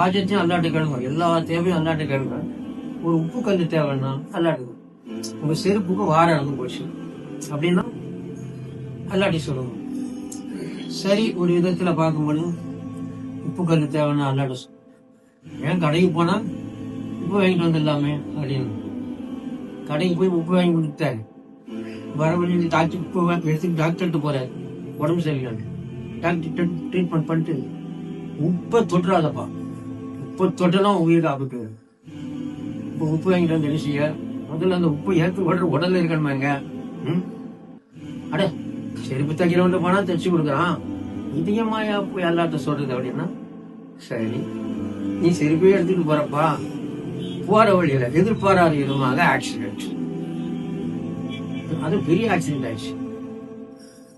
ஆஜத்தையும் அல்லாட்ட கேளுங்க, எல்லா தேவையும் அல்லாட்ட கேளுங்க. ஒரு உப்பு கல் தேவைன்னா அல்லாட்டுக்கு, உங்க செருப்புக்கு வாரம் இறந்து போச்சு அப்படின்னா அல்லாட்டி சொல்லணும். சரி, ஒரு விதத்துல பார்க்கும்போது உப்பு கல் தேவைன்னா அல்லாட்ட சொல்லணும். ஏன் கடைக்கு போனா உப்பு வாங்கிட்டு வந்துடலாமே அப்படின்னு கடைக்கு போய் உப்பு வாங்கி கொடுத்தாரு. வர வழி டாக்டர் உப்பு எடுத்துட்டு டாக்டர்கிட்ட போறாரு, உடம்பு சரியில்லை. டாக்டர் ட்ரீட்மெண்ட் பண்ணிட்டு உப்பை தொட்டுறாதப்பா, உப்பை தொட்டலாம் உயிருக்கு ஆபத்து. இப்போ உப்பு வாங்கிட்டு வந்து எழுச்சிய முதல்ல அந்த உப்பை ஏற்று விடுற உடல்ல இருக்கணுமாங்க. அட செருப்பு தைக்கிறவன்ட்டு போனா தைச்சு கொடுக்குறான், இதயமாயா போய் அல்லாட்ட சொல்றது அப்படின்னா சரி, நீ செருப்பே எடுத்துட்டு போறப்பா, போற வழியில எதிர்பாராத விதமாக ஆக்சிடென்ட். அது பெரிய ஆக்சிடென்ட் ஆயிடுச்சு.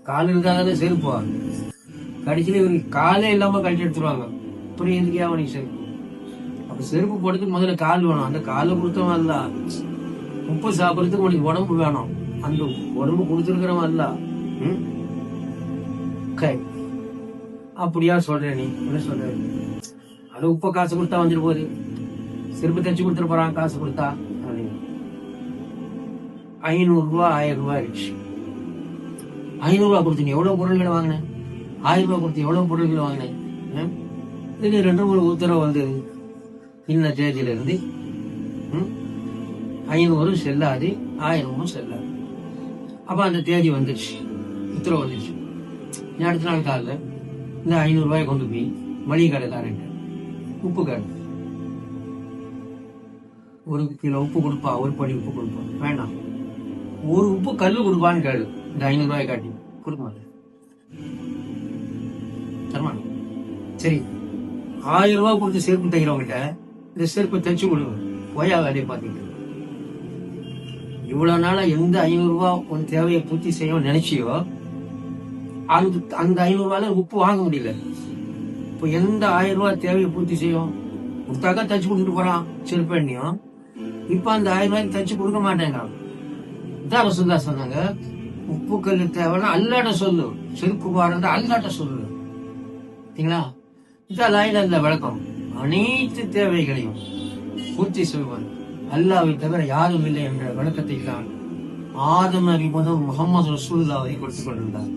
கால் இருந்தாதானே செருப்பா, கடைசியில இவருக்கு காலே இல்லாம கழிச்சு எடுத்துருவாங்க. அப்புறம் எதுக்கே அவனுக்கு செருப்பு? அப்ப செருப்பு போடுறதுக்கு முதல்ல கால் வேணும். அந்த காலை கொடுத்தவன் அல்ல, உப்பு சாப்பிடறதுக்கு உனக்கு உடம்பு வேணும். அந்த உடம்பு கொடுத்துருக்கிறவன் அல்ல. அப்படியா சொல்ற? நீ என்ன சொல்ற? அது உப்ப காசு கொடுத்தா வந்துட்டு போகுது, செருப்பு தைச்சு கொடுத்துட்டு போறான் காசு கொடுத்தா. 500 ரூபா 1000 ரூபாய் ஆயிடுச்சு. 500 ரூபா கொடுத்து நீ எவ்வளவு பொருள்களை வாங்கின? 1000 ரூபாய் கொடுத்து எவ்வளவு பொருள்களை வாங்கினேன்? இது 2-3 உத்தரவு வந்து இன்ன தேதியில இருந்து 500 செல்லாது, 1000 செல்லாது. அப்ப அந்த தேதி வந்துடுச்சு, உத்தரவு வந்துடுச்சு. அடுத்த நாள் காலைல இந்த 500 ரூபாய் கொண்டு போய் மளிகை கடைக்காரன் உப்பு கடை 1 கிலோ உப்பு கொடுப்பா, 1 படி உப்பு கொடுப்பா. வேண்டாம், 1 உப்பு கல்லு கொடுப்பான்னு கேளு. இந்த 500 ரூபாய் காட்டி கொடுக்க மாட்டேன். சரி, 1000 ரூபாய் கொடுத்து செருப்பு தைக்கிறவங்கிட்ட இந்த செருப்பை தைச்சு கொடுங்க, போயா வேலையை பார்த்துக்கிட்டு. இவ்வளவு நாளா எந்த 500 ரூபாய் உன் தேவையை பூர்த்தி செய்ய நினைச்சியோ அந்த 500 ரூபாயில உப்பு வாங்க முடியல. இப்போ எந்த 1000 ரூபாய் தேவையை பூர்த்தி செய்யும்? கொடுத்தாக்கா தச்சு கொடுத்துட்டு போறான் செருப்பண்ணியும். இப்ப அந்த 1000 ரூபாய்க்கு தச்சு கொடுக்க மாட்டேங்க. இதான் ரசூலுல்லாஹ் சொன்னாங்க, உப்பு கல் தேவைன்னா அல்லாட்ட சொல்லு, செருப்பு பாருந்தா அல்லாட்ட சொல்லு. சரிங்களா? இதான் லா இலாஹ இல்லல்லாஹ் விளக்கம். அனைத்து தேவைகளையும் பூர்த்தி செய்வான் அல்லாஹ்வை தவிர யாரும் இல்லை என்ற விளக்கத்தை தான் ஆதம் நபி முதல் முஹம்மது ரசூலுல்லாஹ் கொடுத்துக் கொண்டிருந்தார்.